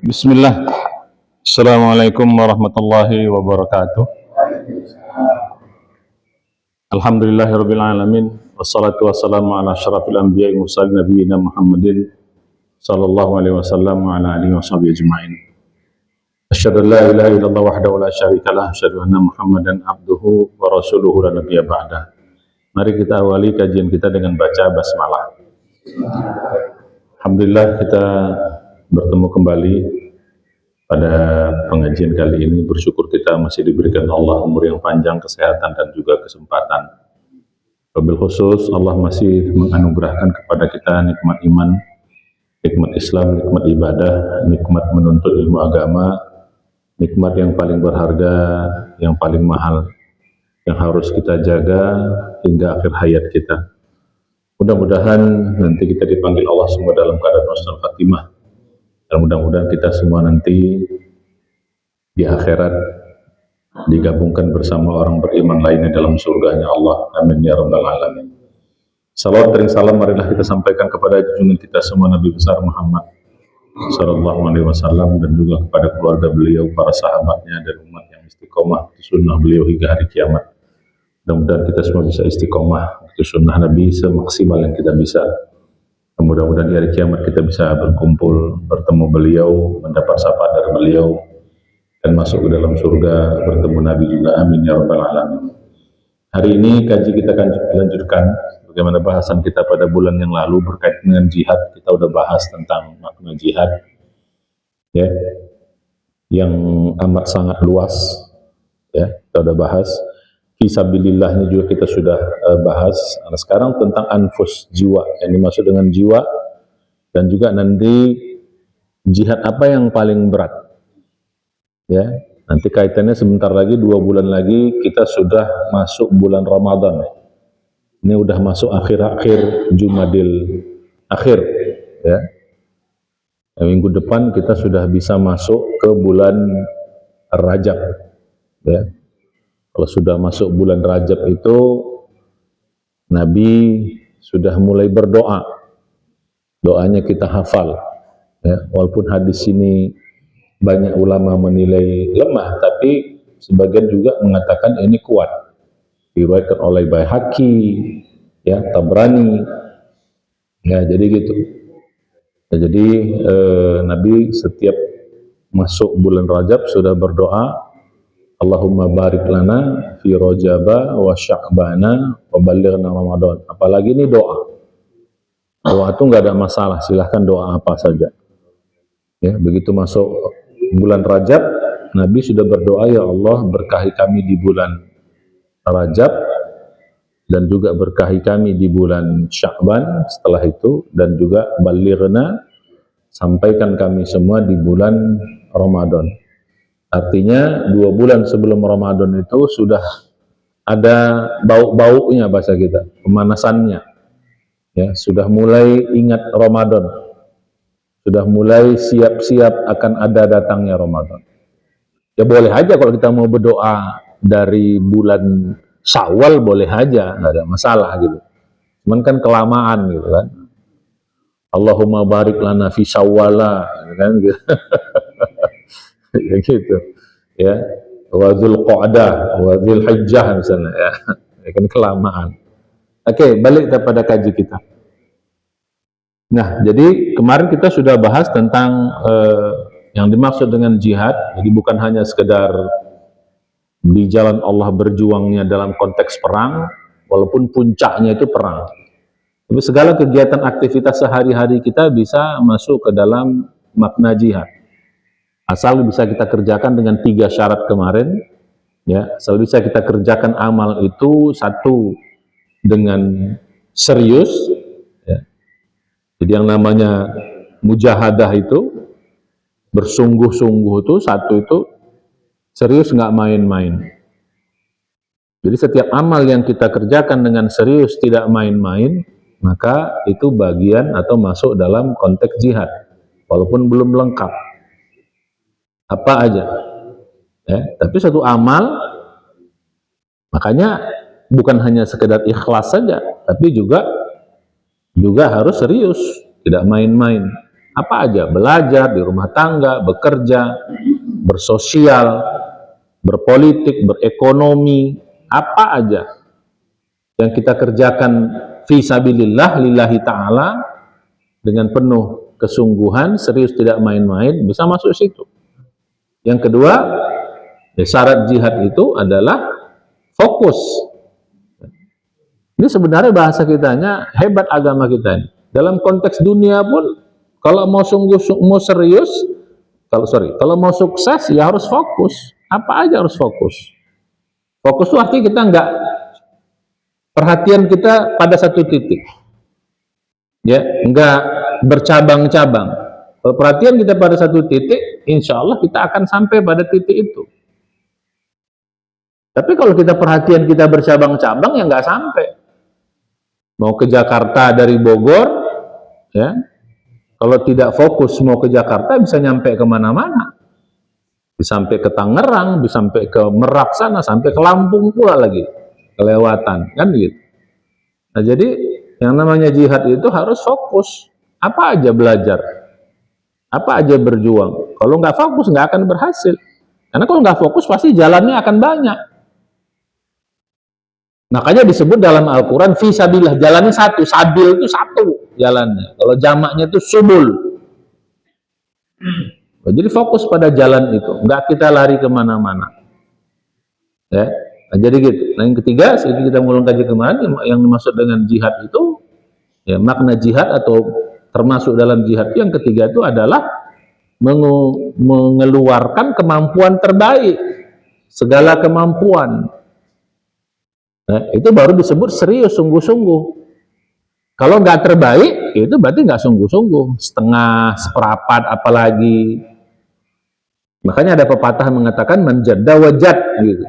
Bismillah. Assalamualaikum warahmatullahi wabarakatuh. Alhamdulillahirabbil alamin wassalatu wassalamu ala asyrafil anbiya'i mursalin nabiyina Muhammadin sallallahu alaihi wasallam wa ala alihi washabihi ajmain. Asyhadu an la ilaha illallah wahdahu la syarikalah, asyhadu anna Muhammadan abduhu wa rasuluhu la nabiyya ba'da. Mari kita awali kajian kita dengan baca basmalah. Alhamdulillah kita bertemu kembali pada pengajian kali ini. Bersyukur kita masih diberikan Allah umur yang panjang, kesehatan dan juga kesempatan. Wabil khusus Allah masih menganugerahkan kepada kita nikmat iman, nikmat Islam, nikmat ibadah, nikmat menuntut ilmu agama, nikmat yang paling berharga, yang paling mahal, yang harus kita jaga hingga akhir hayat kita. Mudah-mudahan nanti kita dipanggil Allah semua dalam keadaan husnul khatimah. Dan mudah-mudahan kita semua nanti di akhirat digabungkan bersama orang beriman lainnya dalam surganya Allah. Amin ya rabbal alamin. Salawat dan salam marilah kita sampaikan kepada junjungan kita semua Nabi besar Muhammad sallallahu alaihi wasallam, dan juga kepada keluarga beliau, para sahabatnya, dan umat yang istiqomah di sunnah beliau hingga hari kiamat. Mudah-mudahan kita semua bisa istiqomah di sunnah Nabi semaksimal yang kita bisa. Mudah-mudahan di hari kiamat kita bisa berkumpul, bertemu beliau, mendapat syafaat dari beliau, dan masuk ke dalam surga, bertemu Nabi juga. Amin ya rabbal alamin. Hari ini kaji kita akan lanjutkan bagaimana bahasan kita pada bulan yang lalu berkaitan dengan jihad. Kita sudah bahas tentang makna jihad, ya, yang amat sangat luas, ya. Kita sudah bahas fisabilillahnya juga kita sudah bahas. Nah, sekarang tentang anfus, jiwa, yang dimaksud dengan jiwa, dan juga nanti jihad apa yang paling berat, ya. Nanti kaitannya sebentar lagi, 2 bulan lagi kita sudah masuk bulan Ramadan. Ini udah masuk akhir-akhir Jumadil akhir, ya. Minggu depan kita sudah bisa masuk ke bulan Rajab, ya. Kalau sudah masuk bulan Rajab itu Nabi sudah mulai berdoa. Doanya kita hafal, ya. Walaupun hadis ini banyak ulama menilai lemah, tapi sebagian juga mengatakan ini kuat. Diriwayatkan oleh Baihaqi, ya, Tabrani, ya, jadi gitu. Ya, jadi Nabi setiap masuk bulan Rajab sudah berdoa, Allahumma barik lana fi Rajaba wa Sya'bana wa balighna Ramadan. Apalagi ini doa. Doa itu nggak ada masalah, silahkan doa apa saja. Ya, begitu masuk bulan Rajab, Nabi sudah berdoa, ya Allah berkahi kami di bulan Rajab, dan juga berkahi kami di bulan Sya'ban setelah itu, dan juga balighna, sampaikan kami semua di bulan Ramadan. Artinya 2 bulan sebelum Ramadan itu sudah ada bau-baunya, bahasa kita, pemanasannya, ya, sudah mulai ingat Ramadan, sudah mulai siap-siap akan ada datangnya Ramadan. Ya boleh aja kalau kita mau berdoa dari bulan Syawal, boleh aja, nggak ada masalah gitu. Cuman kan kelamaan gitu kan. Allahumma barik lana fi Syawala, kan gitu. Ya gitu, ya, wa Dzulqa'dah, wa Dzulhijjah misalnya, ya. Ya kan kelamaan. Oke, balik kepada kaji kita. Nah, jadi kemarin kita sudah bahas tentang yang dimaksud dengan jihad. Jadi bukan hanya sekedar di jalan Allah berjuangnya dalam konteks perang, walaupun puncaknya itu perang. Tapi segala kegiatan aktivitas sehari-hari kita bisa masuk ke dalam makna jihad. Asal bisa kita kerjakan dengan 3 syarat kemarin, ya. Asal bisa kita kerjakan amal itu, 1, dengan serius, ya. Jadi yang namanya mujahadah itu, bersungguh-sungguh itu, 1 itu serius, nggak main-main. Jadi setiap amal yang kita kerjakan dengan serius, tidak main-main, maka itu bagian atau masuk dalam konteks jihad, walaupun belum lengkap. Apa aja, ya, tapi satu amal, makanya bukan hanya sekedar ikhlas saja, tapi juga harus serius, tidak main-main. Apa aja, belajar, di rumah tangga, bekerja, bersosial, berpolitik, berekonomi, apa aja yang kita kerjakan fisabilillah, lillahi ta'ala, dengan penuh kesungguhan, serius, tidak main-main, bisa masuk situ. Yang kedua, ya, syarat jihad itu adalah fokus. Ini sebenarnya bahasa kitanya hebat agama kita ini. Dalam konteks dunia pun, kalau mau mau serius, kalau mau sukses ya harus fokus. Apa aja harus fokus. Fokus itu artinya kita nggak, perhatian kita pada satu titik, ya, nggak bercabang-cabang. Kalau perhatian kita pada satu titik, insya Allah kita akan sampai pada titik itu. Tapi kalau kita perhatian kita bercabang-cabang, ya nggak sampai. Mau ke Jakarta dari Bogor, ya, kalau tidak fokus mau ke Jakarta bisa nyampe kemana-mana, bisa sampai ke Tangerang, bisa sampai ke Merak sana, sampai ke Lampung pula lagi, kelewatan, kan gitu. Nah, jadi yang namanya jihad itu harus fokus. Apa aja belajar, apa aja berjuang. Kalau nggak fokus nggak akan berhasil. Karena kalau nggak fokus pasti jalannya akan banyak. Makanya disebut dalam Al-Quran fisabilillah, jalannya satu, sabil itu satu jalannya. Kalau jamaknya itu subul. Jadi fokus pada jalan itu, nggak kita lari kemana-mana. Ya, nah, jadi gitu. Nah, yang ketiga, sedikit kita mulai kaji kemarin, yang dimaksud dengan jihad itu, ya, makna jihad atau termasuk dalam jihad yang ketiga itu adalah mengeluarkan kemampuan terbaik, segala kemampuan. Nah, itu baru disebut serius, sungguh-sungguh. Kalau nggak terbaik, itu berarti nggak sungguh-sungguh, setengah, seperapat, apalagi. Makanya ada pepatah mengatakan menjadda wajad, gitu.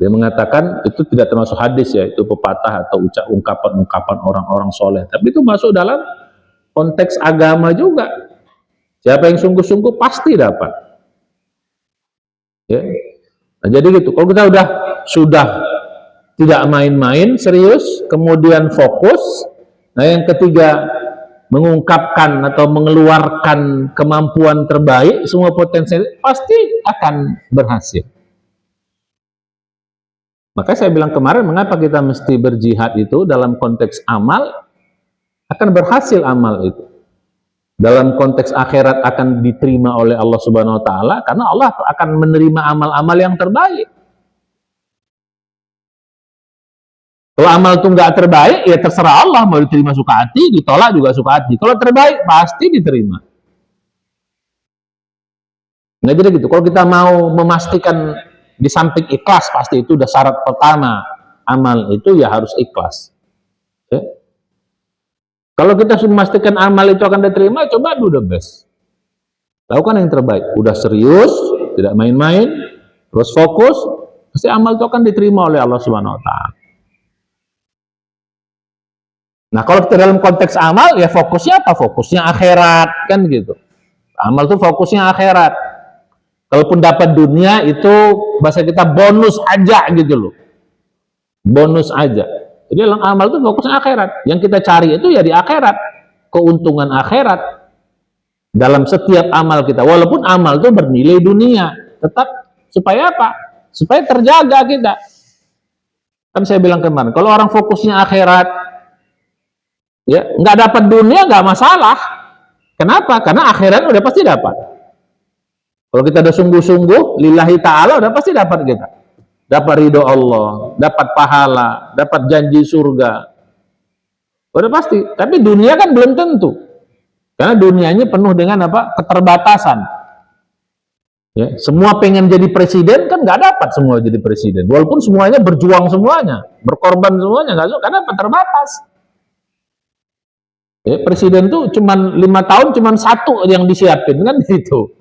Dia mengatakan itu tidak termasuk hadis, ya, itu pepatah atau ungkapan-ungkapan orang-orang soleh. Tapi itu masuk dalam konteks agama juga. Siapa yang sungguh-sungguh pasti dapat. Ya. Nah, jadi gitu. Kalau kita sudah tidak main-main, serius, kemudian fokus. Nah, yang ketiga, mengungkapkan atau mengeluarkan kemampuan terbaik, semua potensi, pasti akan berhasil. Maka saya bilang kemarin, mengapa kita mesti berjihad itu dalam konteks amal, akan berhasil amal itu. Dalam konteks akhirat akan diterima oleh Allah Subhanahu wa Ta'ala, karena Allah akan menerima amal-amal yang terbaik. Kalau amal itu nggak terbaik, ya terserah Allah, mau diterima suka hati, ditolak juga suka hati. Kalau terbaik, pasti diterima. Nggak jadi gitu. Kalau kita mau memastikan di samping ikhlas, pasti itu udah syarat pertama. Amal itu ya harus ikhlas. Ya. Kalau kita sudah memastikan amal itu akan diterima, coba do the best. Lakukan yang terbaik. Udah serius, tidak main-main, terus fokus, pasti amal itu akan diterima oleh Allah Subhanahu wa Ta'ala. Nah, kalau kita dalam konteks amal, ya fokusnya apa? Fokusnya akhirat, kan gitu. Amal itu fokusnya akhirat. Kalaupun dapat dunia, itu bahasa kita bonus aja gitu loh. Bonus aja. Jadi dalam amal itu fokusnya akhirat. Yang kita cari itu ya di akhirat. Keuntungan akhirat dalam setiap amal kita. Walaupun amal itu bernilai dunia, tetap supaya apa? Supaya terjaga kita. Kan saya bilang kemarin, kalau orang fokusnya akhirat, ya nggak dapat dunia nggak masalah. Kenapa? Karena akhirat udah pasti dapat. Kalau kita udah sungguh-sungguh lillahi ta'ala, udah pasti dapat kita. Dapat ridho Allah, dapat pahala, dapat janji surga. Udah pasti. Tapi dunia kan belum tentu. Karena dunianya penuh dengan apa? Keterbatasan. Ya, semua pengen jadi presiden kan nggak dapat semua jadi presiden. Walaupun semuanya berjuang semuanya, berkorban semuanya, nggak suka karena terbatas. Ya, presiden tuh cuman 5 tahun cuman satu yang disiapin kan gitu.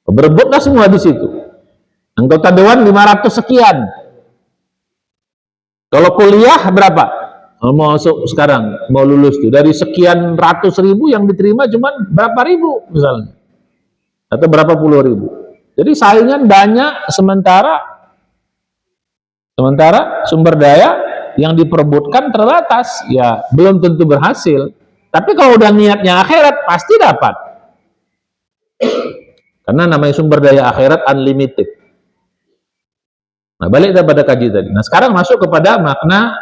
Berebutlah semua di situ. Anggota dewan 500 sekian. Kalau kuliah berapa? Mau masuk sekarang, mau lulus tuh dari sekian ratus ribu yang diterima cuman berapa ribu misalnya. Atau berapa puluh ribu. Jadi saingan banyak, sementara sumber daya yang diperebutkan terbatas. Ya, belum tentu berhasil. Tapi kalau udah niatnya akhirat, pasti dapat. Karena namanya sumber daya akhirat unlimited. Nah, balik pada kaji tadi. Nah, sekarang masuk kepada makna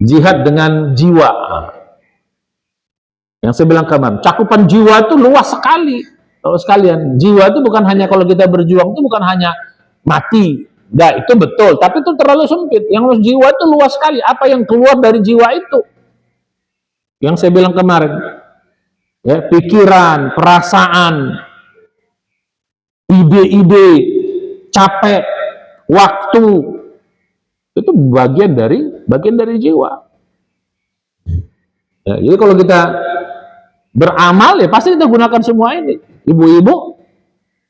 jihad dengan jiwa. Yang saya bilang kemarin, cakupan jiwa itu luas sekali. Kalau sekalian, jiwa itu bukan hanya kalau kita berjuang itu bukan hanya mati. Nah, itu betul, tapi itu terlalu sempit. Yang jiwa itu luas sekali. Apa yang keluar dari jiwa itu? Yang saya bilang kemarin, ya, pikiran, perasaan, ide-ide, capek, waktu, itu bagian dari jiwa. Ya, jadi kalau kita beramal, ya pasti kita gunakan semua ini. Ibu-ibu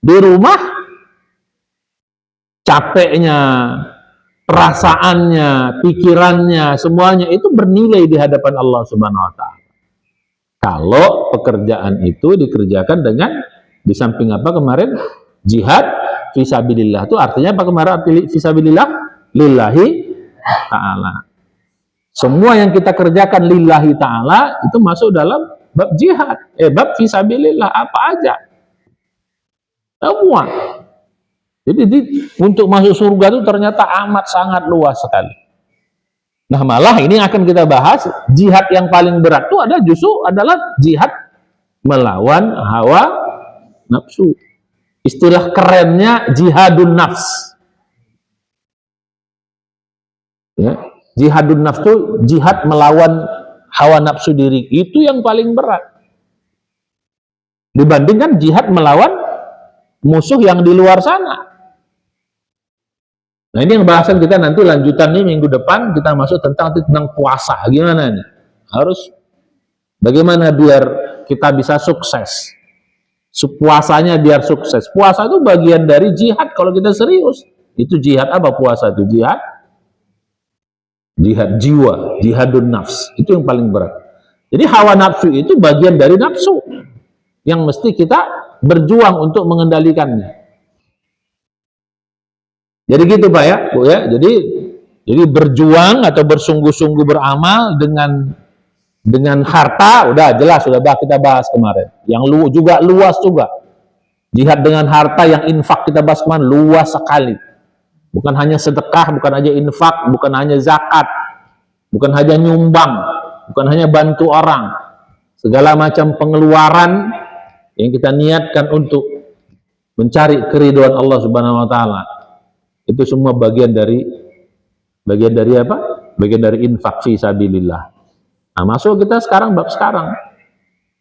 di rumah, capeknya, perasaannya, pikirannya, semuanya itu bernilai di hadapan Allah Subhanahu wa Ta'ala. Kalau pekerjaan itu dikerjakan dengan, di samping apa kemarin, jihad fisabilillah. Itu artinya apa kemarin? Fisabilillah, lillahi ta'ala. Semua yang kita kerjakan lillahi ta'ala itu masuk dalam bab jihad, bab fisabilillah, apa aja. Semua. Jadi untuk masuk surga itu ternyata amat sangat luas sekali. Nah, malah ini akan kita bahas, jihad yang paling berat itu adalah jihad melawan hawa nafsu. Istilah kerennya jihadun nafs. Ya, jihadun nafs itu jihad melawan hawa nafsu diri. Itu yang paling berat. Dibandingkan jihad melawan musuh yang di luar sana. Nah, ini yang bahasan kita nanti lanjutan nih minggu depan, kita masuk tentang puasa. Gimana nih? Harus bagaimana biar kita bisa sukses. Puasanya biar sukses. Puasa itu bagian dari jihad kalau kita serius. Itu jihad apa puasa itu? Jihad jiwa, jihadun nafs. Itu yang paling berat. Jadi hawa nafsu itu bagian dari nafsu yang mesti kita berjuang untuk mengendalikannya. Jadi gitu Pak ya, Bu ya. Jadi berjuang atau bersungguh-sungguh beramal dengan harta, udah jelas, sudah kita bahas kemarin. Yang juga luas juga. Jihad dengan harta yang infak kita bahas kemarin luas sekali. Bukan hanya sedekah, bukan hanya infak, bukan hanya zakat, bukan hanya nyumbang, bukan hanya bantu orang. Segala macam pengeluaran yang kita niatkan untuk mencari keridhaan Allah Subhanahu wa Ta'ala. Itu semua bagian dari apa? Bagian dari infak fi sabilillah. Nah, masuk kita sekarang bab sekarang.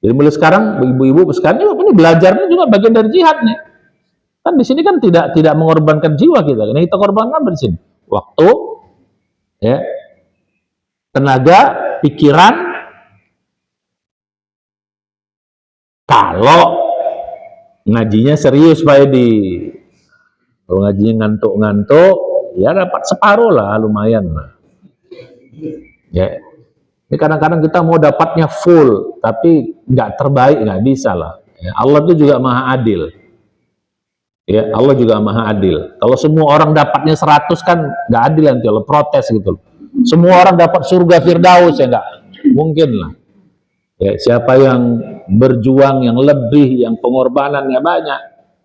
Jadi mulai sekarang ibu-ibu sekarang ini belajarnya juga bagian dari jihad nih. Kan di sini kan tidak mengorbankan jiwa kita. Ini kita korbankan di sini. Waktu, ya, tenaga, pikiran. Kalau ngajinya serius Pak Edi. Kalau ngajinya ngantuk-ngantuk, ya dapat separuh lah, lumayan lah. Ya, ini kadang-kadang kita mau dapatnya full, tapi nggak terbaik, nggak bisa lah. Ya, Allah itu juga maha adil. Ya, Allah juga maha adil. Kalau semua orang dapatnya 100 kan nggak adil, nanti Allah protes gitu. Semua orang dapat surga Firdaus ya nggak mungkin lah. Ya, siapa yang berjuang yang lebih, yang pengorbanannya banyak,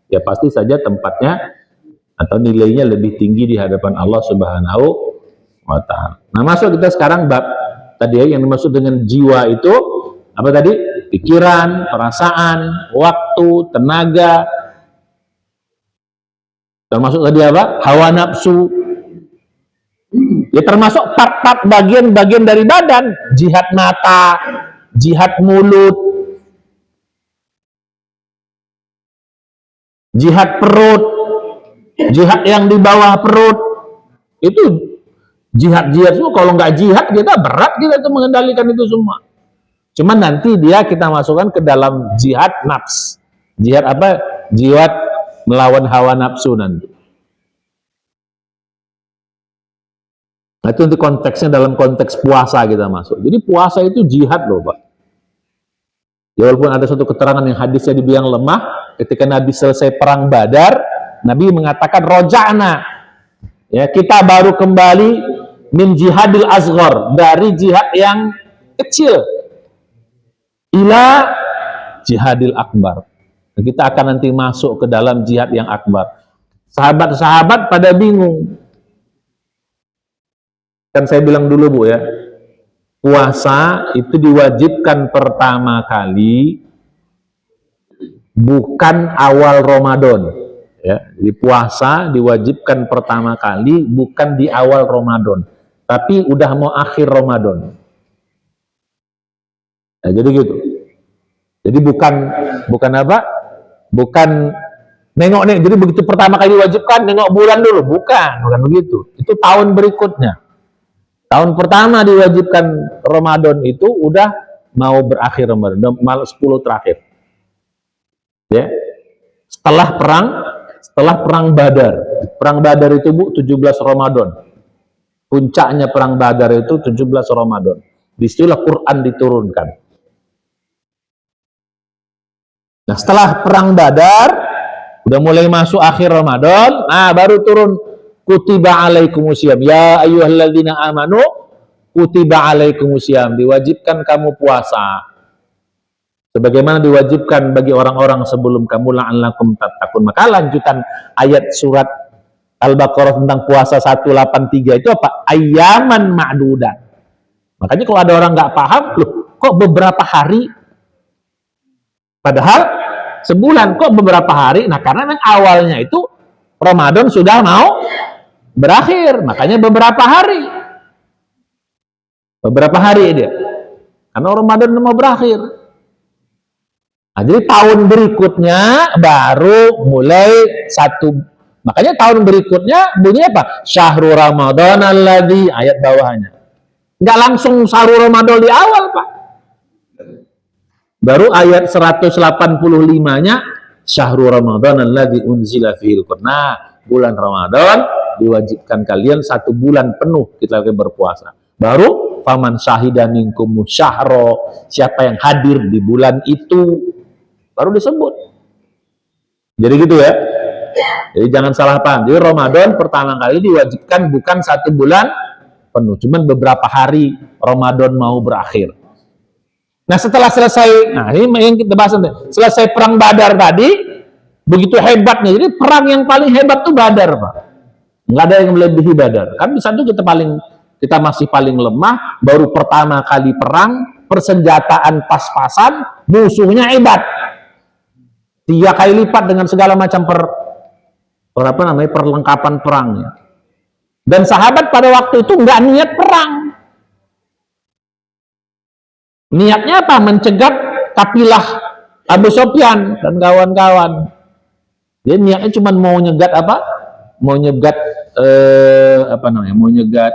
ya pasti saja tempatnya atau nilainya lebih tinggi di hadapan Allah Subhanahu wa Ta'ala. Nah, masuk kita sekarang bab tadi ya, yang dimaksud dengan jiwa itu apa tadi? Pikiran, perasaan, waktu, tenaga. Termasuk tadi apa? Hawa nafsu. Ya termasuk part-part bagian-bagian dari badan. Jihad mata, jihad mulut, jihad perut, jihad yang di bawah perut. Itu jihad semua. Kalau nggak jihad kita berat kita itu mengendalikan itu semua. Cuman nanti kita masukkan ke dalam jihad nafs. Jihad apa? Jihad melawan hawa nafsu nanti. Nah, itu untuk konteksnya dalam konteks puasa kita masuk. Jadi puasa itu jihad loh Pak. Ya, walaupun ada satu keterangan yang hadisnya dibilang lemah, ketika Nabi selesai perang Badar, Nabi mengatakan roja'na. Ya, kita baru kembali min jihadil asghar, dari jihad yang kecil. ila jihadil akbar. Kita akan nanti masuk ke dalam jihad yang akbar. Sahabat-sahabat pada bingung. Kan saya bilang dulu Bu ya, puasa itu diwajibkan pertama kali bukan awal Ramadan. Ya, jadi puasa diwajibkan pertama kali bukan di awal Ramadan, tapi udah mau akhir Ramadan. Nah, jadi gitu. Jadi bukan apa? Bukan nengok. Jadi begitu pertama kali diwajibkan nengok bulan dulu, bukan begitu. Itu tahun berikutnya. Tahun pertama diwajibkan Ramadan itu udah mau berakhir Ramadan, malah 10 terakhir. Ya. Setelah perang Badar. Perang Badar itu Bu 17 Ramadan. Puncaknya perang Badar itu 17 Ramadan. Disitulah Quran diturunkan. Nah, setelah perang Badar udah mulai masuk akhir Ramadan, nah baru turun kutiba alaikumusiyam ya ayyuhalladzina amanu kutiba alaikumusiyam, diwajibkan kamu puasa sebagaimana diwajibkan bagi orang-orang sebelum kamu la'allakum tattaqun. Maka lanjutan ayat surat Al-Baqarah tentang puasa 183 itu apa? Ayyaman ma'dudat. Makanya kalau ada orang nggak paham, loh kok beberapa hari? Padahal sebulan, kok beberapa hari? Nah, karena memang awalnya itu Ramadan sudah mau berakhir, makanya beberapa hari. Beberapa hari dia. Karena Ramadan mau berakhir. Nah, jadi tahun berikutnya baru mulai satu. Makanya tahun berikutnya bunyinya apa? Syahrul Ramadan alladzi, ayat bawahnya. Enggak langsung syahrul Ramadan di awal, Pak. Baru ayat 185-nya Syahrul Ramadan alladzi unzila fihil Qur'an. Nah, bulan Ramadan diwajibkan kalian 1 bulan penuh kita berpuasa. Baru faman syahida minkum syahra, siapa yang hadir di bulan itu baru disebut. Jadi gitu ya. Jadi jangan salah paham. Jadi Ramadan pertama kali diwajibkan bukan 1 bulan penuh, cuman beberapa hari Ramadan mau berakhir. Nah, setelah selesai, nah ini yang kita bahas nanti. Selesai perang Badar tadi, begitu hebatnya. Jadi perang yang paling hebat tuh Badar, Pak. Nggak ada yang melebihi Badar. Kan di sana kita masih paling lemah, baru pertama kali perang, persenjataan pas-pasan, musuhnya hebat. 3 kali lipat dengan segala macam perlengkapan perangnya. Dan sahabat pada waktu itu nggak niat perang. Niatnya apa? Mencegat kafilah Abu Sufyan dan kawan-kawan. Jadi niatnya cuma mau nyegat apa? Mau nyegat Mau nyegat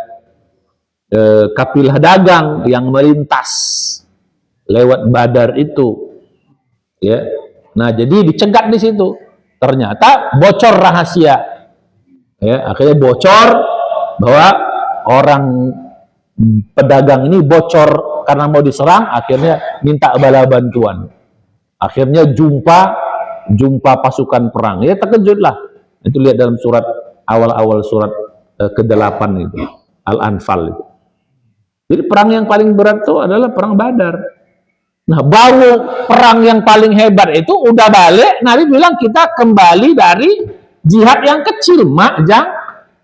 kafilah dagang yang melintas lewat Badar itu. Ya. Nah, jadi dicegat di situ. Ternyata bocor rahasia. Ya, akhirnya bocor bahwa orang pedagang ini bocor karena mau diserang, akhirnya minta bala bantuan. Akhirnya jumpa pasukan perang. Ya terkejutlah. Itu lihat dalam surat awal-awal surat ke-8 itu, Al-Anfal itu. Jadi perang yang paling berat itu adalah perang Badar. Nah, baru perang yang paling hebat itu udah balik, Nabi bilang kita kembali dari jihad yang kecil,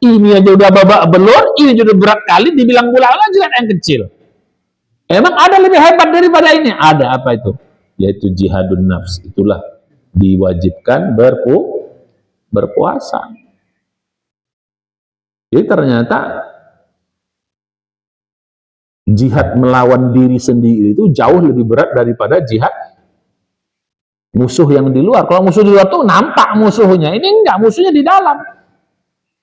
ini aja udah babak belur, ini sudah berat kali, dibilang pula jihad yang kecil. Emang ada lebih hebat daripada ini? Ada, apa itu? Yaitu jihadun nafs. Itulah diwajibkan berpuasa. Jadi ternyata jihad melawan diri sendiri itu jauh lebih berat daripada jihad musuh yang di luar. Kalau musuh di luar tuh nampak musuhnya, ini enggak, musuhnya di dalam.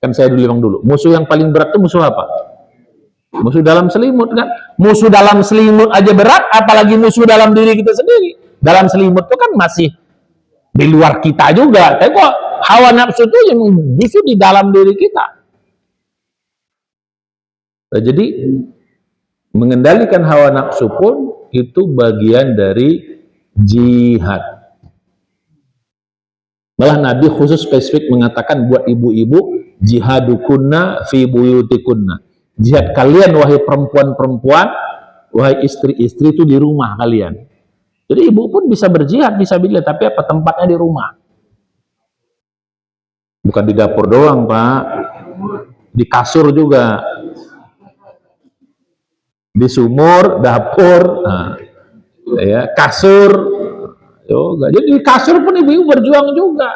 Kan saya bilang dulu, musuh yang paling berat itu musuh apa? Musuh dalam selimut kan? Musuh dalam selimut aja berat, apalagi musuh dalam diri kita sendiri. Dalam selimut itu kan masih di luar kita juga. Tapi kok hawa nafsu itu yang musuh di dalam diri kita. Nah, jadi mengendalikan hawa nafsu pun itu bagian dari jihad. Malah Nabi khusus spesifik mengatakan buat ibu-ibu, jihadukunna fi buyutikunna. Jihad kalian wahai perempuan-perempuan, wahai istri-istri itu di rumah kalian. Jadi ibu pun bisa berjihad, bisa bila, tapi apa tempatnya di rumah. Bukan di dapur doang, Pak. Di kasur juga. Di sumur, dapur, nah, ya, kasur juga. Jadi di kasur pun ibu-ibu berjuang juga.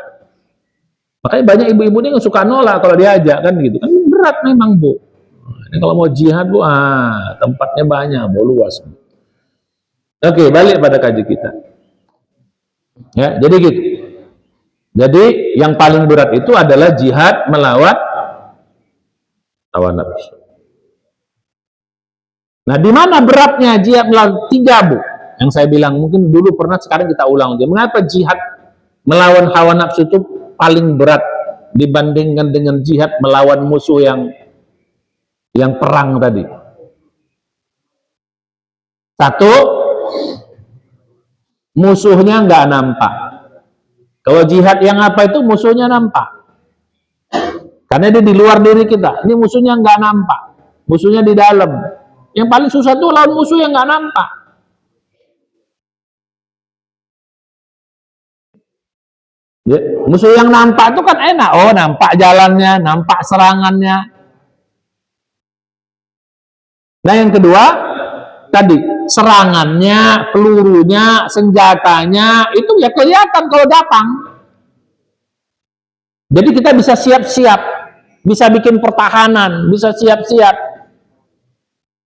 Makanya banyak ibu-ibu ini yang suka nolak kalau diajak kan gitu. Kan berat memang, Bu. Ini kalau mau jihad, Bu, tempatnya banyak, mau luas. Oke, balik pada kaji kita. Ya, jadi gitu. Jadi yang paling berat itu adalah jihad melawan hawa nafsu. Nah, di mana beratnya jihad melawan? Tiga, Bu. Yang saya bilang mungkin dulu pernah, sekarang kita ulang. Mengapa jihad melawan hawa nafsu itu paling berat dibandingkan dengan jihad melawan musuh yang perang tadi? Satu, musuhnya nggak nampak. Kalau jihad yang apa itu musuhnya nampak. Karena dia di luar diri kita. Ini musuhnya nggak nampak. Musuhnya di dalam. Yang paling susah itu lawan musuh yang nggak nampak. Ya, musuh yang nampak itu kan enak. Oh, nampak jalannya, nampak serangannya. Nah, yang kedua, tadi serangannya, pelurunya, senjatanya, itu ya kelihatan kalau datang. Jadi kita bisa siap-siap, bisa bikin pertahanan, bisa siap-siap.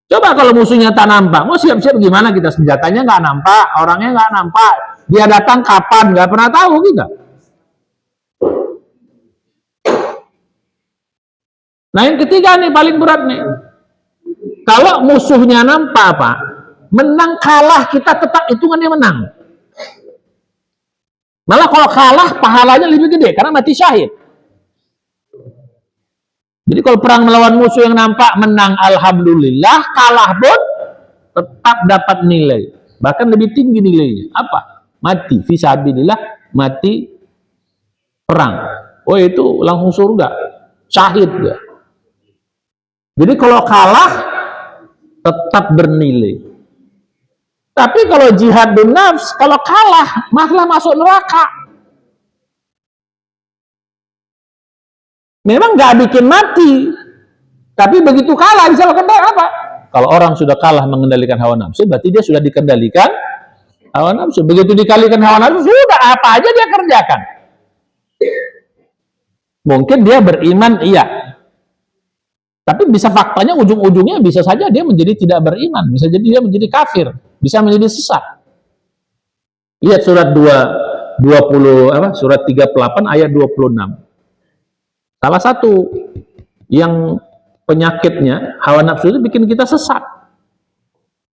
Coba kalau musuhnya tak nampak, mau siap-siap gimana kita? Senjatanya nggak nampak, orangnya nggak nampak, dia datang kapan, nggak pernah tahu kita. Nah, yang ketiga nih paling berat nih. Kalau musuhnya nampak, Pak, menang kalah kita tetap hitungannya menang. Malah kalau kalah pahalanya lebih gede karena mati syahid. Jadi kalau perang melawan musuh yang nampak menang, alhamdulillah. Kalah pun tetap dapat nilai, bahkan lebih tinggi nilainya. Apa? Mati fisabilillah, mati perang. Oh, itu langsung surga, syahid ya. Jadi kalau kalah tetap bernilai. Tapi kalau jihad bin nafs, kalau kalah malah masuk neraka. Memang nggak bikin mati, tapi begitu kalah bisa mengendalikan apa? Kalau orang sudah kalah mengendalikan hawa nafsu, berarti dia sudah dikendalikan hawa nafsu. Begitu dikendalikan hawa nafsu, sudah apa aja dia kerjakan. Mungkin dia beriman, iya. Tapi bisa faktanya ujung-ujungnya bisa saja dia menjadi tidak beriman, bisa jadi dia menjadi kafir, bisa menjadi sesat. Lihat surat surat 38 ayat 26. Salah satu yang penyakitnya hawa nafsu itu bikin kita sesat.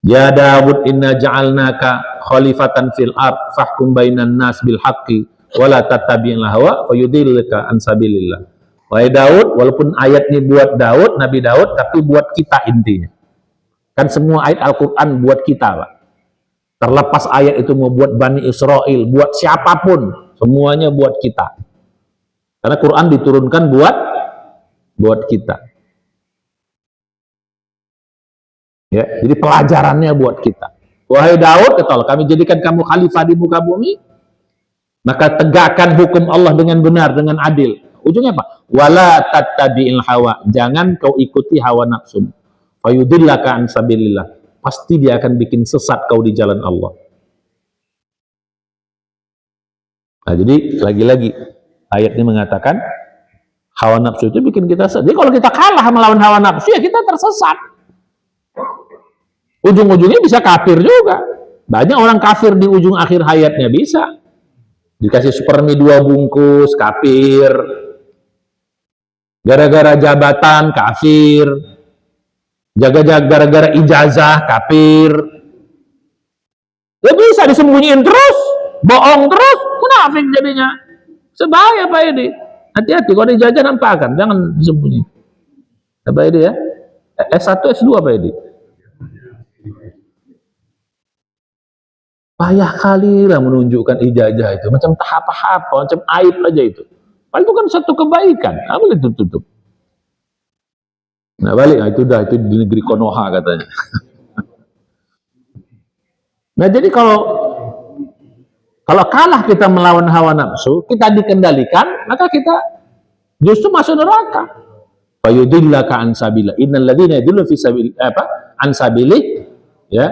Ya Dawud inna ja'alnaka khalifatan fil ard fahkum bainan nas bil haqqi wala tattabi'il hawa fayudillaka an sabilillah. Wahai Daud, walaupun ayat ini buat Daud, Nabi Daud, tapi buat kita intinya. Kan semua ayat Al-Quran buat kita, Pak. Terlepas ayat itu mau buat Bani Israel, buat siapapun, semuanya buat kita. Karena Quran diturunkan buat kita. Ya, jadi pelajarannya buat kita. Wahai Daud, kata Allah, kami jadikan kamu khalifah di muka bumi, maka tegakkan hukum Allah dengan benar, dengan adil. Ujungnya apa? Wala tattabi'il hawa. Jangan kau ikuti hawa nafsu. Fayudillaka an sabilillah. Pasti dia akan bikin sesat kau di jalan Allah. Nah, jadi lagi-lagi ayat ini mengatakan hawa nafsu itu bikin kita sesat. Jadi kalau kita kalah melawan hawa nafsu, ya kita tersesat. Ujung-ujungnya bisa kafir juga. Banyak orang kafir di ujung akhir hayatnya bisa. Dikasih supermi 2 bungkus, kafir. Gara-gara jabatan, kafir. Gara-gara ijazah, kafir. Ya bisa disembunyiin terus, bohong terus, munafik jadinya. Sebahaya Pak Edi. Hati-hati kalau ijazah nampakkan, jangan disembunyi. Pak Edi ya. S1, S2 Pak Edi. Payah kali lah menunjukkan ijazah itu, macam tahap-tahap, macam aib aja itu. Padahal itu kan satu kebaikan, apa boleh tutup. Nah balik, itu di negeri Konoha katanya. Nah jadi kalau Kalau kalah kita melawan hawa nafsu, kita dikendalikan, maka kita justru masuk neraka. Fayudillaka an sabila. Innal ladzina yadullu fi sabil an sabili, ya.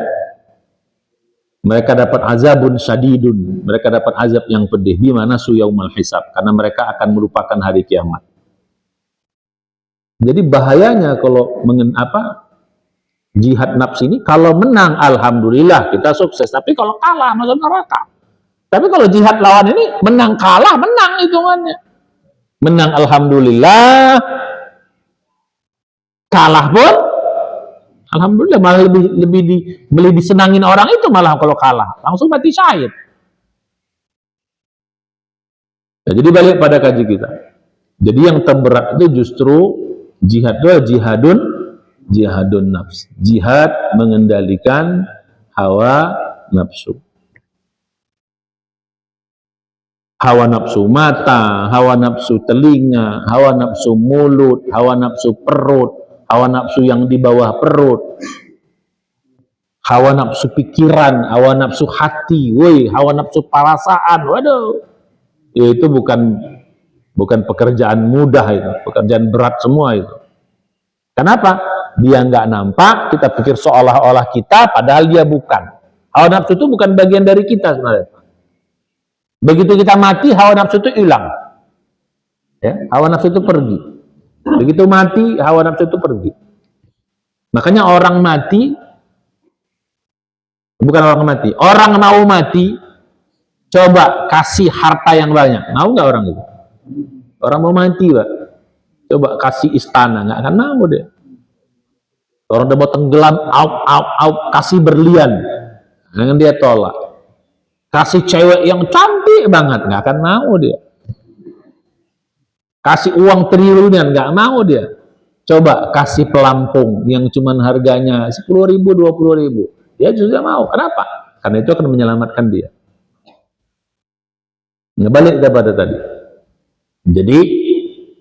Mereka dapat azabun syadidun, mereka dapat azab yang pedih di mana suyaumal hisab, karena mereka akan melupakan hari kiamat. Jadi bahayanya kalau jihad nafsi ini, kalau menang alhamdulillah kita sukses, tapi kalau kalah masuk neraka. Tapi kalau jihad lawan ini menang kalah menang hitungannya. Menang alhamdulillah, kalah pun alhamdulillah, malah lebih disenangin orang itu malah kalau kalah, langsung mati syahid. Nah, jadi balik pada kaji kita. Jadi yang terberat itu justru jihad itu jihadun nafs. Jihad mengendalikan hawa nafsu. Hawa nafsu mata, hawa nafsu telinga, hawa nafsu mulut, hawa nafsu perut, hawa nafsu yang di bawah perut, hawa nafsu pikiran, hawa nafsu hati, hawa nafsu perasaan. Waduh, itu bukan pekerjaan mudah, itu pekerjaan berat semua itu. Kenapa? Dia nggak nampak, kita pikir seolah-olah kita, padahal dia bukan. Hawa nafsu itu bukan bagian dari kita sebenarnya. Begitu kita mati, hawa nafsu itu hilang. Ya, hawa nafsu itu pergi. Begitu mati, hawa nafsu itu pergi. Makanya orang mati, bukan orang mati, orang mau mati, coba kasih harta yang banyak. Mau nggak orang itu? Orang mau mati, Pak. Coba kasih istana, nggak akan mau dia. Orang udah mau tenggelam, kasih berlian, dengan dia tolak. Kasih cewek yang cantik banget, nggak akan mau dia. Kasih uang triliunan, nggak mau dia. Coba kasih pelampung yang cuman harganya 10.000, 20.000, dia juga mau. Kenapa? Karena itu akan menyelamatkan dia. Balik kepada tadi. Jadi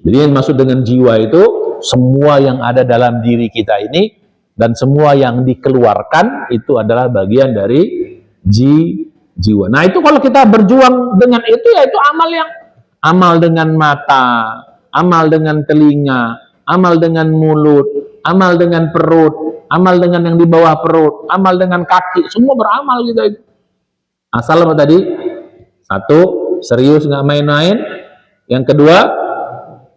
yang maksud dengan jiwa itu semua yang ada dalam diri kita ini dan semua yang dikeluarkan itu adalah bagian dari jiwa. Nah, itu kalau kita berjuang dengan itu, ya itu amal dengan mata, amal dengan telinga, amal dengan mulut, amal dengan perut, amal dengan yang di bawah perut, amal dengan kaki, semua beramal kita itu. Asal apa tadi? Satu, serius nggak main-main. Yang kedua,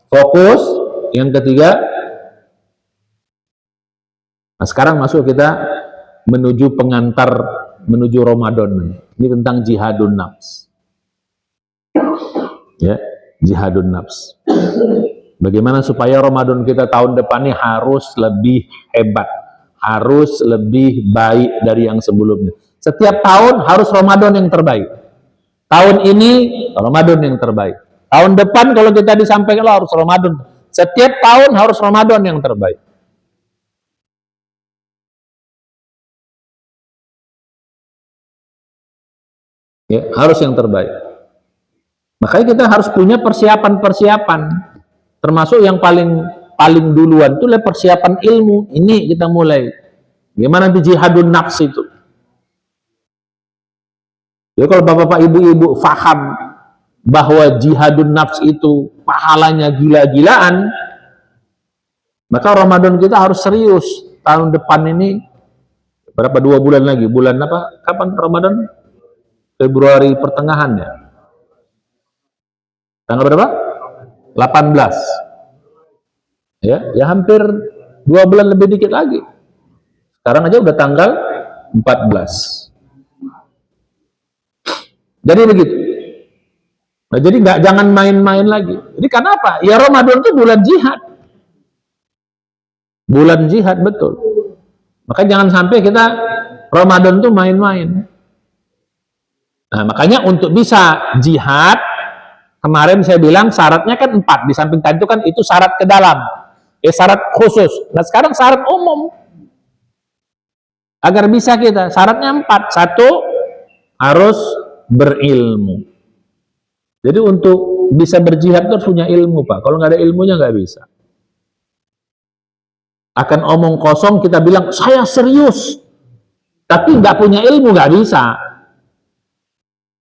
fokus. Yang ketiga, nah sekarang masuk kita menuju pengantar menuju Ramadan. Ini tentang jihadun nafs. Ya, jihadun nafs. Bagaimana supaya Ramadan kita tahun depan ini harus lebih hebat, harus lebih baik dari yang sebelumnya. Setiap tahun harus Ramadan yang terbaik. Tahun ini Ramadan yang terbaik. Tahun depan kalau kita disampaikan harus Ramadan. Setiap tahun harus Ramadan yang terbaik. Ya, harus yang terbaik. Makanya kita harus punya persiapan-persiapan. Termasuk yang paling duluan itu persiapan ilmu. Ini kita mulai. Gimana di jihadun nafs itu? Jadi kalau bapak-bapak ibu-ibu faham bahwa jihadun nafs itu pahalanya gila-gilaan, maka Ramadan kita harus serius. Tahun depan ini berapa, 2 bulan lagi? Bulan apa? Kapan Ramadan? Februari pertengahan ya. Tanggal berapa? 18. Ya hampir 2 bulan lebih dikit lagi. Sekarang aja udah tanggal 14. Jadi begitu. Nah, jadi jangan main-main lagi. Jadi kenapa? Ya Ramadan itu bulan jihad. Bulan jihad, betul. Maka jangan sampai kita Ramadan itu main-main. Nah, makanya untuk bisa jihad, kemarin saya bilang syaratnya kan 4. Di samping tadi itu kan itu syarat ke dalam. Syarat khusus. Nah, sekarang syarat umum. Agar bisa kita, syaratnya 4. 1, harus berilmu. Jadi untuk bisa berjihad itu harus punya ilmu, Pak. Kalau nggak ada ilmunya nggak bisa. Akan omong kosong kita bilang, saya serius. Tapi nggak punya ilmu, nggak bisa.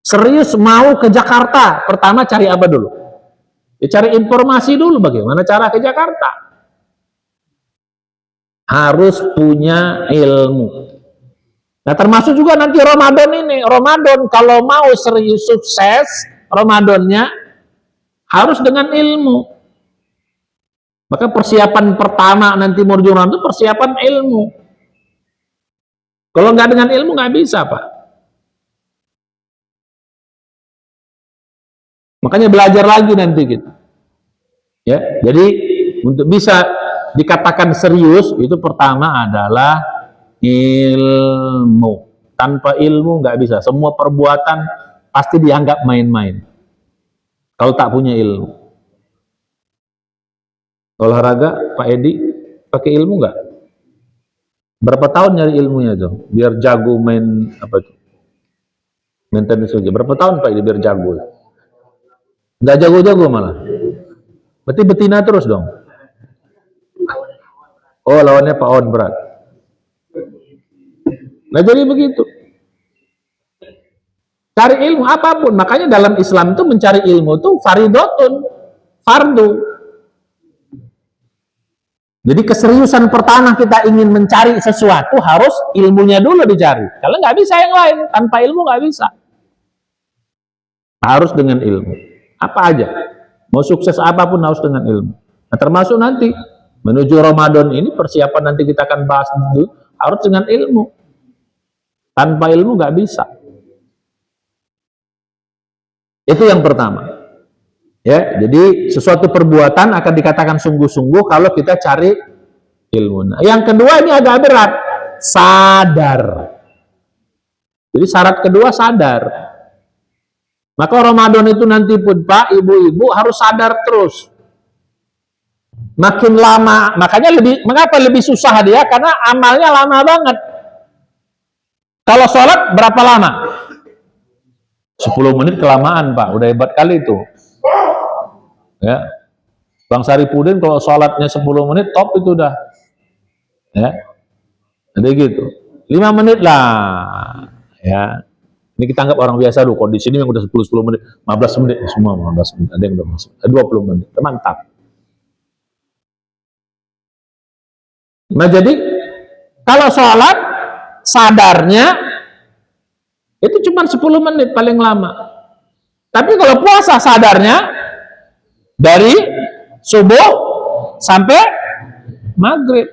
serius mau ke Jakarta, pertama cari apa dulu? Ya cari informasi dulu bagaimana cara ke Jakarta. Harus punya ilmu. Nah, termasuk juga nanti Ramadan ini. Ramadan kalau mau serius sukses, Ramadannya harus dengan ilmu. Maka persiapan pertama nanti menuju Ramadan itu persiapan ilmu. Kalau nggak dengan ilmu nggak bisa, Pak. Makanya belajar lagi nanti gitu. Ya, jadi untuk bisa dikatakan serius itu pertama adalah ilmu. Tanpa ilmu nggak bisa. Semua perbuatan pasti dianggap main-main. Kalau tak punya ilmu. Olahraga, Pak Edi, pakai ilmu nggak? Berapa tahun nyari ilmunya tuh? Biar jago main apa tuh? Main tenis aja. Berapa tahun Pak Edi biar jago? Nggak jago-jago malah. Berarti betina terus dong. Oh, lawannya Pak On berat. Nah, jadi begitu. Cari ilmu apapun. Makanya dalam Islam itu mencari ilmu itu faridotun, fardu. Jadi keseriusan pertama kita ingin mencari sesuatu harus ilmunya dulu dicari. Kalau nggak bisa yang lain, tanpa ilmu nggak bisa. Harus dengan ilmu. Apa aja. Mau sukses apapun harus dengan ilmu. Nah, termasuk nanti menuju Ramadan ini persiapan nanti kita akan bahas dulu harus dengan ilmu. Tanpa ilmu nggak bisa. Itu yang pertama. Ya, jadi sesuatu perbuatan akan dikatakan sungguh-sungguh kalau kita cari ilmu. Nah, yang kedua ini agak berat, sadar. Jadi syarat kedua sadar. Maka Ramadan itu nanti pun Pak, ibu-ibu harus sadar terus. Makin lama, makanya mengapa lebih susah dia? Karena amalnya lama banget. Kalau sholat berapa lama? 10 menit kelamaan Pak, udah hebat kali itu. Ya, Bang Saripudin kalau sholatnya 10 menit top itu udah. Ya, jadi gitu. 5 menit lah. Ya, ini kita anggap orang biasa dulu. Kalau di sini yang udah 10 menit, 15 menit semua 15 menit. Ada yang udah masuk. 20 menit, mantap. Nah, jadi kalau sholat sadarnya itu cuma 10 menit paling lama. Tapi kalau puasa sadarnya dari subuh sampai maghrib.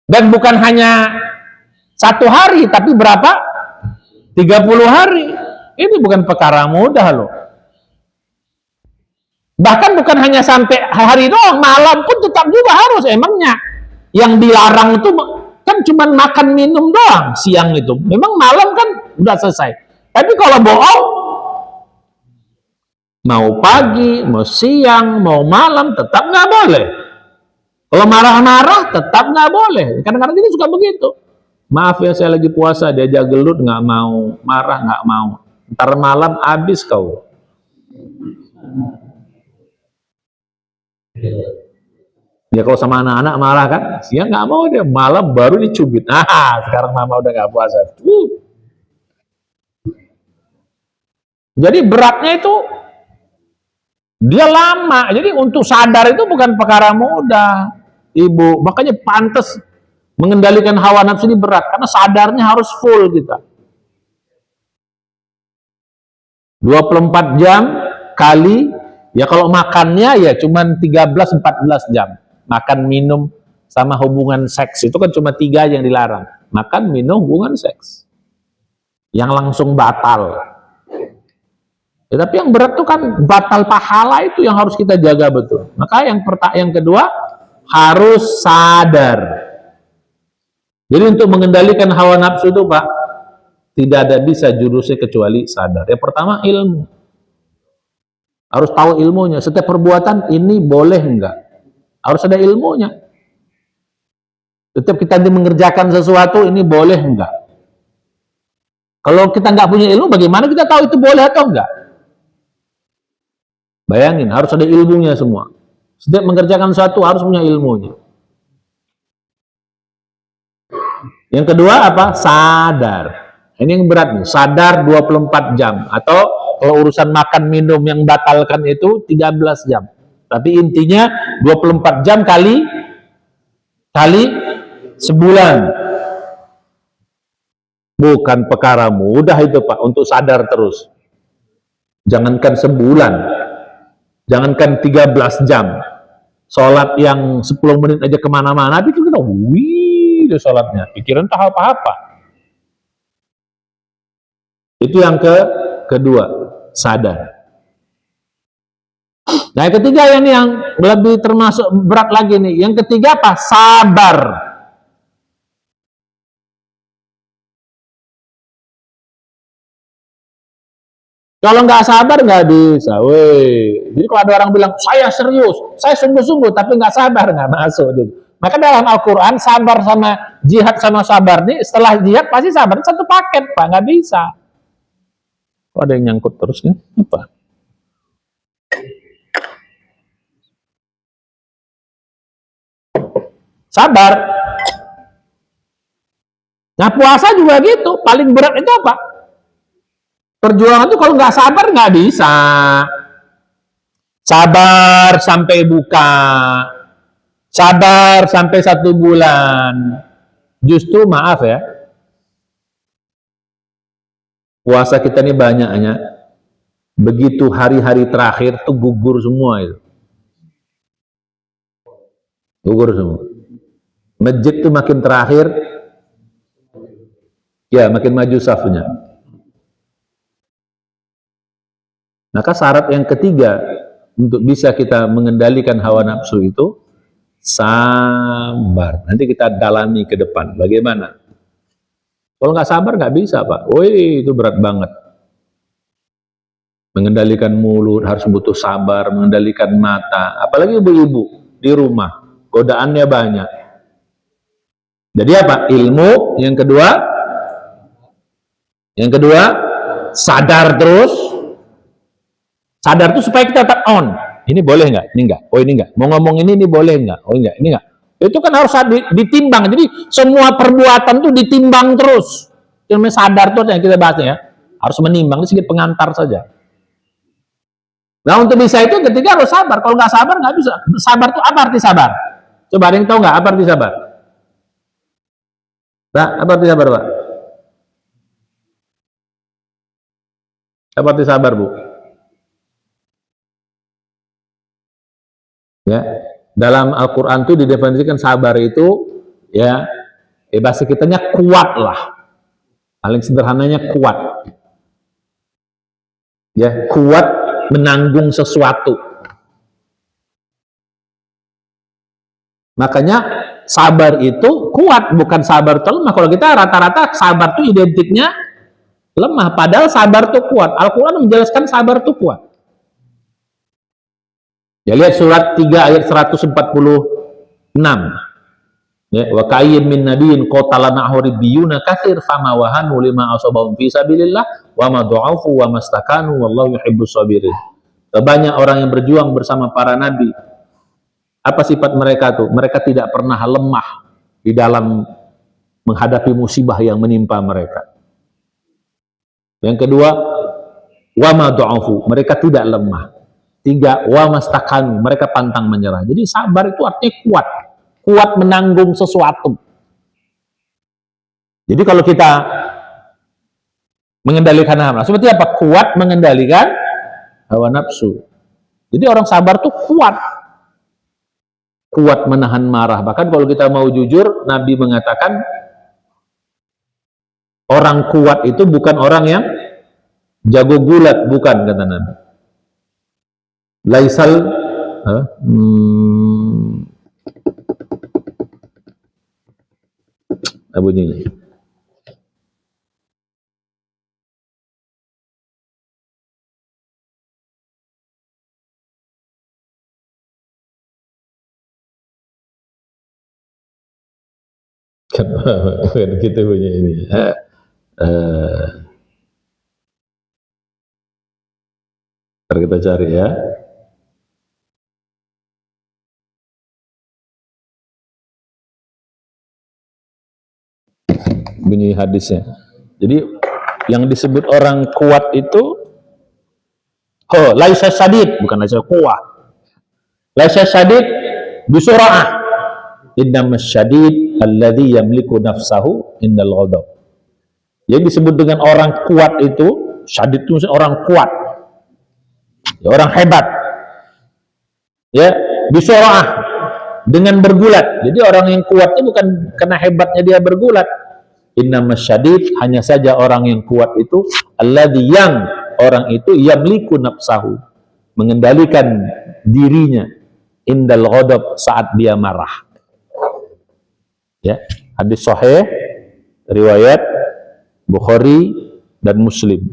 Dan bukan hanya 1 hari, tapi berapa? 30 hari. Ini bukan perkara mudah loh. Bahkan bukan hanya sampai hari doang, malam pun tetap juga harus. Emangnya yang dilarang itu kan cuma makan minum doang siang itu. Memang malam kan udah selesai. Tapi kalau bohong, mau pagi, mau siang, mau malam, tetap nggak boleh. Kalau marah-marah, tetap nggak boleh. Kadang-kadang kita suka begitu. Maaf ya, saya lagi puasa, diajak gelut, nggak mau. Marah, nggak mau. Ntar malam habis kau. Ya kalau sama anak-anak marah kan, siang nggak mau dia, malam baru dicubit. Sekarang mama udah nggak puasa. Jadi beratnya itu dia lama. Jadi untuk sadar itu bukan perkara mudah, Ibu. Makanya pantas mengendalikan hawa nafsu ini berat karena sadarnya harus full kita. 24 jam kali ya kalau makannya ya cuman 13-14 jam. Makan, minum sama hubungan seks itu kan cuma 3 yang dilarang. Makan, minum, hubungan seks. Yang langsung batal. Ya, tapi yang berat itu kan batal pahala itu yang harus kita jaga betul. Maka yang kedua harus sadar. Jadi untuk mengendalikan hawa nafsu itu Pak, tidak ada bisa jurusnya kecuali sadar. Yang pertama ilmu. Harus tahu ilmunya. Setiap perbuatan ini boleh enggak? Harus ada ilmunya. Setiap kita mengerjakan sesuatu ini boleh enggak? Kalau kita nggak punya ilmu, bagaimana kita tahu itu boleh atau enggak? Bayangin, harus ada ilmunya semua. Setiap mengerjakan sesuatu harus punya ilmunya. Yang kedua apa? Sadar. Ini yang berat nih, sadar 24 jam. Atau kalau urusan makan minum yang batalkan itu 13 jam. Tapi intinya 24 jam kali sebulan. Bukan perkara mudah itu Pak, untuk sadar terus. Jangankan sebulan, jangankan 13 jam. Sholat yang 10 menit aja kemana-mana, pikir kita, wih, itu sholatnya. Pikiran tak apa-apa. Itu yang kedua, sadar. Nah, yang ketiga yang lebih termasuk berat lagi nih. Yang ketiga apa? Sabar. Kalau nggak sabar nggak bisa. Weh. Jadi kalau ada orang bilang saya serius, saya sungguh-sungguh, tapi nggak sabar, nggak masuk. Gitu. Maka dalam Al-Quran sabar sama jihad sama sabar nih, setelah jihad pasti sabar satu paket Pak, nggak bisa. Kok ada yang nyangkut terus nih? Apa? Sabar. Nah puasa juga gitu, paling berat itu apa? Perjuangan itu kalau nggak sabar nggak bisa. Sabar sampai buka, sabar sampai 1 bulan. Justru maaf ya, puasa kita ini banyaknya, begitu hari-hari terakhir tuh gugur semua itu. Gugur semua. Masjid tuh makin terakhir, ya makin maju safnya. Maka syarat yang ketiga untuk bisa kita mengendalikan hawa nafsu itu sabar. Nanti kita dalami ke depan. Bagaimana? Kalau nggak sabar nggak bisa Pak. Woi itu berat banget. Mengendalikan mulut harus butuh sabar, mengendalikan mata. Apalagi ibu-ibu di rumah, godaannya banyak. Jadi apa? Ilmu. Yang kedua, sadar terus. Sadar itu supaya kita tetap on. Ini boleh nggak? Ini nggak. Oh ini nggak. Mau ngomong ini boleh nggak? Oh enggak. Ini nggak. Itu kan harus ditimbang. Jadi semua perbuatan tuh ditimbang terus. Yang namanya sadar tuh yang kita bahas ya. Harus menimbang. Ini sedikit pengantar saja. Nah untuk bisa itu ketika harus sabar. Kalau nggak sabar nggak bisa. Sabar tuh apa arti sabar? Coba ada yang tahu nggak apa arti sabar? Pak, apa arti sabar Pak? Apa arti sabar Bu? Ya, dalam Al-Quran itu didefinisikan sabar itu ya bahasa kitanya kuat lah, paling sederhananya kuat ya, kuat menanggung sesuatu. Makanya sabar itu kuat, bukan sabar itu lemah. Kalau kita rata-rata sabar itu identiknya lemah, padahal sabar itu kuat. Al-Quran menjelaskan sabar itu kuat. Ya lihat surat 3 ayat 146. Ya, wa kayyin min nabiyyin qatala ma'ahu ribbiyuna katsir fama wahanu lima asabahum fi sabilillah wa ma dha'afu wa mastakanu wallahu yuhibbus sabirin. Banyak orang yang berjuang bersama para nabi. Apa sifat mereka tuh? Mereka tidak pernah lemah di dalam menghadapi musibah yang menimpa mereka. Yang kedua, wa ma dha'afu, mereka tidak lemah. 3, wa mastakanu, mereka pantang menyerah. Jadi sabar itu artinya kuat, kuat menanggung sesuatu. Jadi kalau kita mengendalikan hawa nafsu, seperti apa? Kuat mengendalikan hawa nafsu. Jadi orang sabar tuh kuat, kuat menahan marah. Bahkan kalau kita mau jujur, Nabi mengatakan orang kuat itu bukan orang yang jago gulat, bukan, kata Nabi. Laisal bunyinya. Gitu bunyi ini. Ntar kita cari ya. Bunyi hadisnya. Jadi yang disebut orang kuat itu, laisa syadid, bukan laisa kuat. Laisa syadid bisura'ah. Innamas syadid alladhi yamliku nafsahu indal ghadab. Yang disebut dengan orang kuat itu, syadid itu orang kuat, ya, orang hebat, ya, bisura'ah, dengan bergulat. Jadi orang yang kuat itu bukan karena hebatnya dia bergulat. Innamas syadid, hanya saja orang yang kuat itu alladzi, yang orang itu yamliku nafsahu, mengendalikan dirinya, indal ghadab, saat dia marah. Ya, hadis sahih riwayat Bukhari dan Muslim.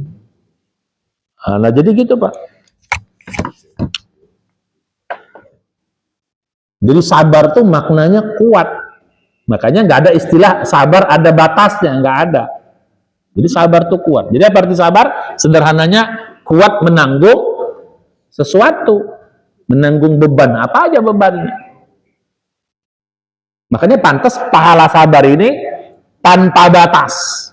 Nah, jadi gitu, Pak. Jadi sabar tuh maknanya kuat. Makanya nggak ada istilah sabar ada batasnya, nggak ada. Jadi sabar tuh kuat. Jadi apa arti sabar? Sederhananya kuat menanggung sesuatu, menanggung beban, apa aja bebannya. Makanya pantas pahala sabar ini tanpa batas.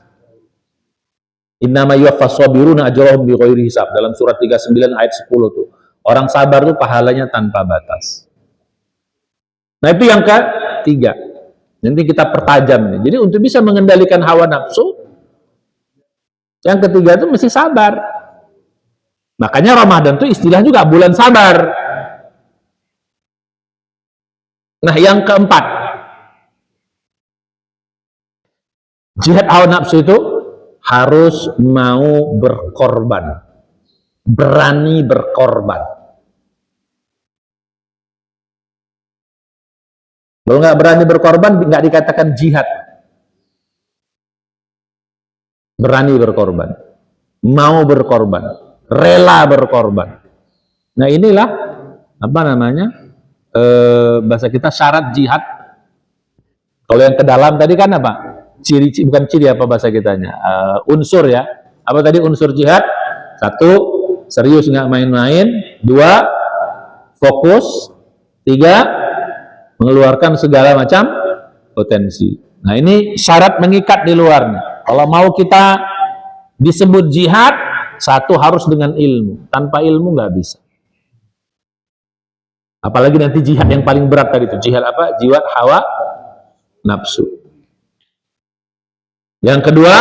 Innama yuwaffas sabiruna ajrahum bighairi hisab, dalam surat 39 ayat 10 tuh. Orang sabar tuh pahalanya tanpa batas. Nah, itu yang ketiga. Nanti kita pertajam nih. Jadi untuk bisa mengendalikan hawa nafsu, yang ketiga itu mesti sabar. Makanya Ramadan itu istilah juga bulan sabar. Nah, yang keempat, jihad hawa nafsu itu harus mau berkorban, berani berkorban. Kalau nggak berani berkorban, nggak dikatakan jihad. Berani berkorban, mau berkorban, rela berkorban. Nah, inilah apa namanya, bahasa kita syarat jihad. Kalau yang ke dalam tadi kan apa? Ciri, bukan ciri, apa bahasa kitanya? Unsur, ya. Apa tadi unsur jihad? 1, serius nggak main-main. 2, fokus. 3, mengeluarkan segala macam potensi. Nah, ini syarat mengikat di luarnya. Kalau mau kita disebut jihad, 1 harus dengan ilmu. Tanpa ilmu nggak bisa. Apalagi nanti jihad yang paling berat tadi itu. Jihad apa? Jihad hawa nafsu. Yang kedua,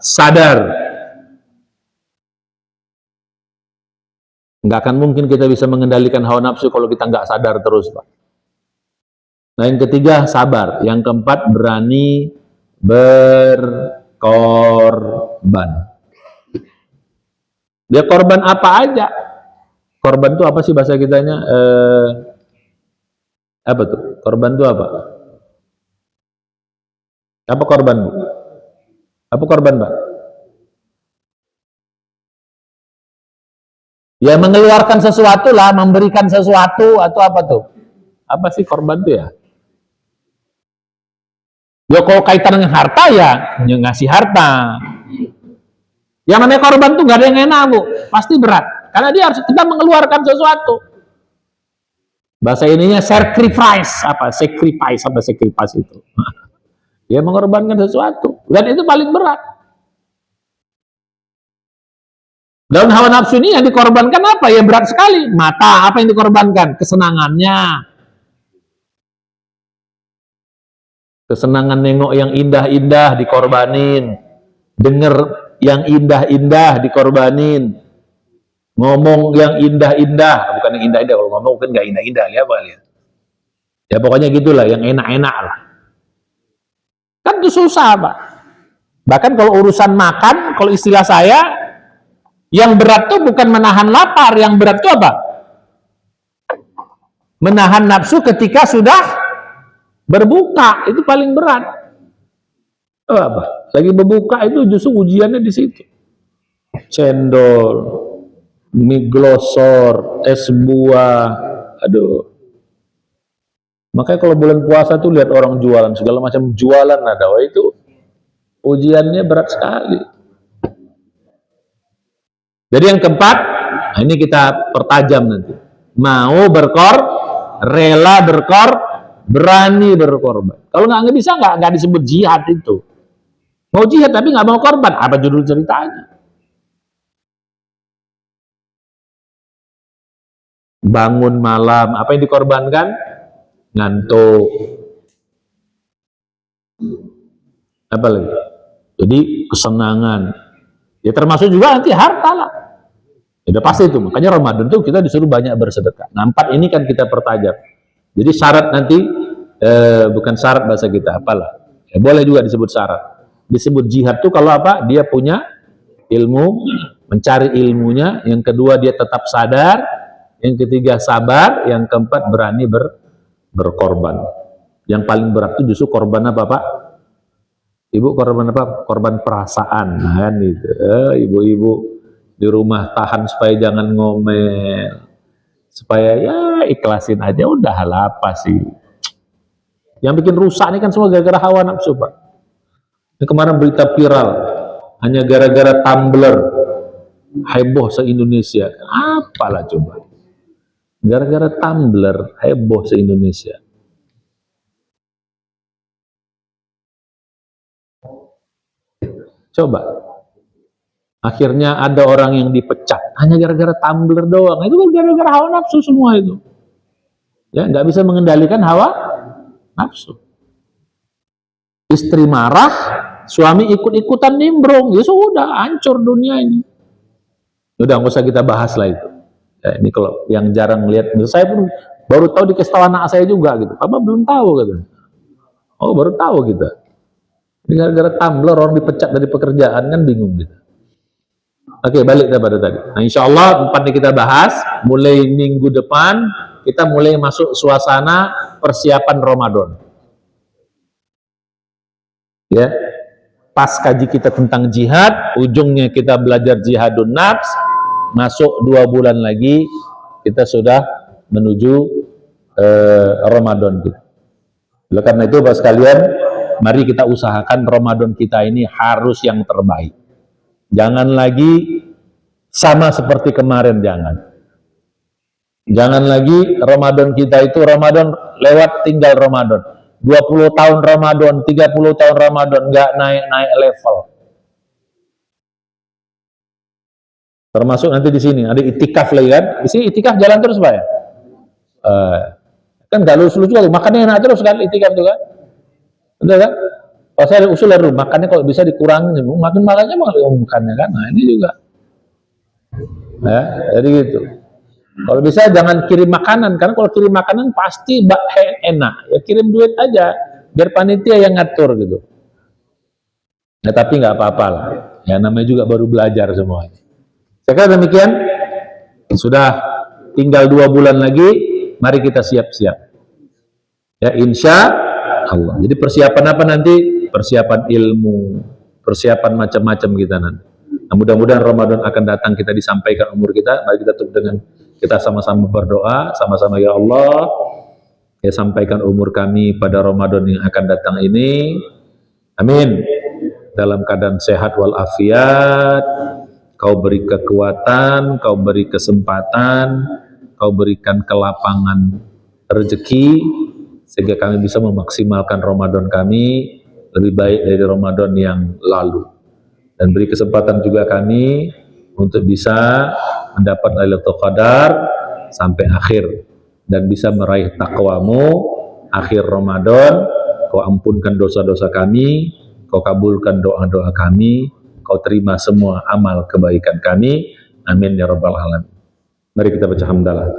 sadar. Nggak akan mungkin kita bisa mengendalikan hawa nafsu kalau kita nggak sadar terus, Pak. Nah, yang ketiga, sabar. Yang keempat, berani berkorban. Dia korban apa aja? Korban itu apa sih bahasa kitanya? Apa tuh? Korban itu apa? Apa korban, Bu? Apa korban, Pak? Ya, mengeluarkan sesuatu lah, memberikan sesuatu, atau apa tuh? Apa sih korban itu ya? Ya, kalau kaitan dengan harta, ya ngasih harta. Yang namanya korban tuh gak ada yang enak, Bu. Pasti berat. Karena dia harus, kita mengeluarkan sesuatu. Bahasa ininya sacrifice. Apa? Sacrifice itu. Dia mengorbankan sesuatu. Dan itu paling berat. Dalam hawa nafsu ini yang dikorbankan apa? Ya berat sekali. Mata, apa yang dikorbankan? Kesenangannya. Kesenangan nengok yang indah-indah dikorbanin. Dengar yang indah-indah dikorbanin. Ngomong yang indah-indah. Bukan yang indah-indah. Kalau ngomong kan nggak indah-indah. Ya, Pak, lihat. Ya pokoknya gitulah. Yang enak-enak lah. Kan itu susah, Pak. Bahkan kalau urusan makan, kalau istilah saya, yang berat tuh bukan menahan lapar. Yang berat tuh apa? Menahan nafsu ketika sudah berbuka. Itu paling berat. Apa? Lagi berbuka itu justru ujiannya di situ. Cendol, mie glosor, es buah. Aduh. Makanya kalau bulan puasa tuh lihat orang jualan, segala macam jualan ada. Wah, itu ujiannya berat sekali. Jadi yang keempat, nah ini kita pertajam nanti. Mau rela berkorban, berani berkorban. Kalau nggak bisa, nggak disebut jihad itu. Mau jihad tapi nggak mau korban, apa judul ceritanya? Bangun malam, apa yang dikorbankan? Ngantuk. Apa lagi? Jadi kesenangan. Ya termasuk juga nanti harta lah. Ya udah pasti itu. Makanya Ramadan tuh kita disuruh banyak bersedekah. Nah, 4 ini kan kita pertajam. Jadi syarat nanti bukan syarat bahasa kita, apalah. Ya, boleh juga disebut syarat. Disebut jihad tuh kalau apa? Dia punya ilmu, mencari ilmunya. Yang kedua dia tetap sadar. Yang ketiga sabar. Yang keempat berani berkorban. Yang paling berat itu justru korban apa, Pak? Ibu korban apa? Korban perasaan, kan gitu. Ibu-ibu di rumah tahan supaya jangan ngomel, supaya ya ikhlasin aja, udah lah apa sih. Yang bikin rusak ini kan semua gara-gara hawa nafsu, Pak. Ini kemarin berita viral, hanya gara-gara Tumblr, heboh se-Indonesia. Apalah coba. Gara-gara Tumblr, heboh se-Indonesia. Coba. Akhirnya ada orang yang dipecat hanya gara-gara Tumblr doang. Itu kan gara-gara hawa nafsu semua itu. Ya, nggak bisa mengendalikan hawa nafsu. Istri marah, suami ikut-ikutan nimbrung. Ya sudah, hancur dunia ini. Udah, nggak usah kita bahas lah itu. Ya, ini kalau yang jarang lihat, saya pun baru tahu dikasih tahu anak saya juga gitu. Papa belum tahu gitu. Oh, baru tahu kita. Ini gara-gara Tumblr orang dipecat dari pekerjaan, kan bingung gitu. Oke, balik pada tadi. Nah, insya Allah 4 ini kita bahas. Mulai minggu depan kita mulai masuk suasana persiapan Ramadan. Ya, pas kaji kita tentang jihad, ujungnya kita belajar jihadun nafs. Masuk 2 bulan lagi kita sudah menuju Ramadan gitu. Oleh karena itu, Bapak sekalian, mari kita usahakan Ramadan kita ini harus yang terbaik. Jangan lagi sama seperti kemarin, jangan. Jangan lagi Ramadan kita itu Ramadan lewat tinggal Ramadan. 20 tahun Ramadan, 30 tahun Ramadan, nggak naik-naik level. Termasuk nanti di sini ada itikaf lagi kan? Di sini itikaf jalan terus, Pak ya? Kan nggak lulus-lulus juga, makannya enak terus kan itikaf itu kan? Betul kan? Kalau saya usul dari makannya kalau bisa dikurangi, makin makannya makannya kan? Nah ini juga. Ya, jadi gitu. Kalau bisa jangan kirim makanan, karena kalau kirim makanan pasti enak. Ya kirim duit aja, biar panitia yang ngatur gitu. Ya tapi nggak apa-apa lah. Ya namanya juga baru belajar semuanya. Saya kira demikian. Sudah tinggal 2 bulan lagi, mari kita siap-siap. Ya insya Allah. Jadi persiapan apa nanti? Persiapan ilmu, persiapan macam-macam kita nanti. Nah, mudah-mudahan Ramadan akan datang, kita disampaikan umur kita. Mari kita tutup dengan kita sama-sama berdoa, sama-sama ya Allah, ya sampaikan umur kami pada Ramadan yang akan datang ini. Amin. Dalam keadaan sehat walafiat, Kau beri kekuatan, Kau beri kesempatan, Kau berikan kelapangan rezeki, sehingga kami bisa memaksimalkan Ramadan kami lebih baik dari Ramadan yang lalu. Dan beri kesempatan juga kami untuk bisa mendapat Lailatul Qadar sampai akhir dan bisa meraih takwamu akhir Ramadan. Kau ampunkan dosa-dosa kami, Kau kabulkan doa-doa kami, Kau terima semua amal kebaikan kami. Amin ya rabbal alamin. Mari kita baca hamdalah.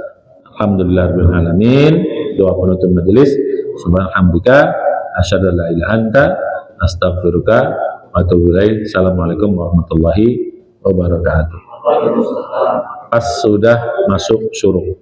Alhamdulillahirabbil alamin. Doa penutup majelis. Subhanallah, asyhadu an la ilaha anta, astaghfiruka wa atubu ilaik. Assalamualaikum warahmatullahi wabarakatuh. Pas sudah masuk syuruk.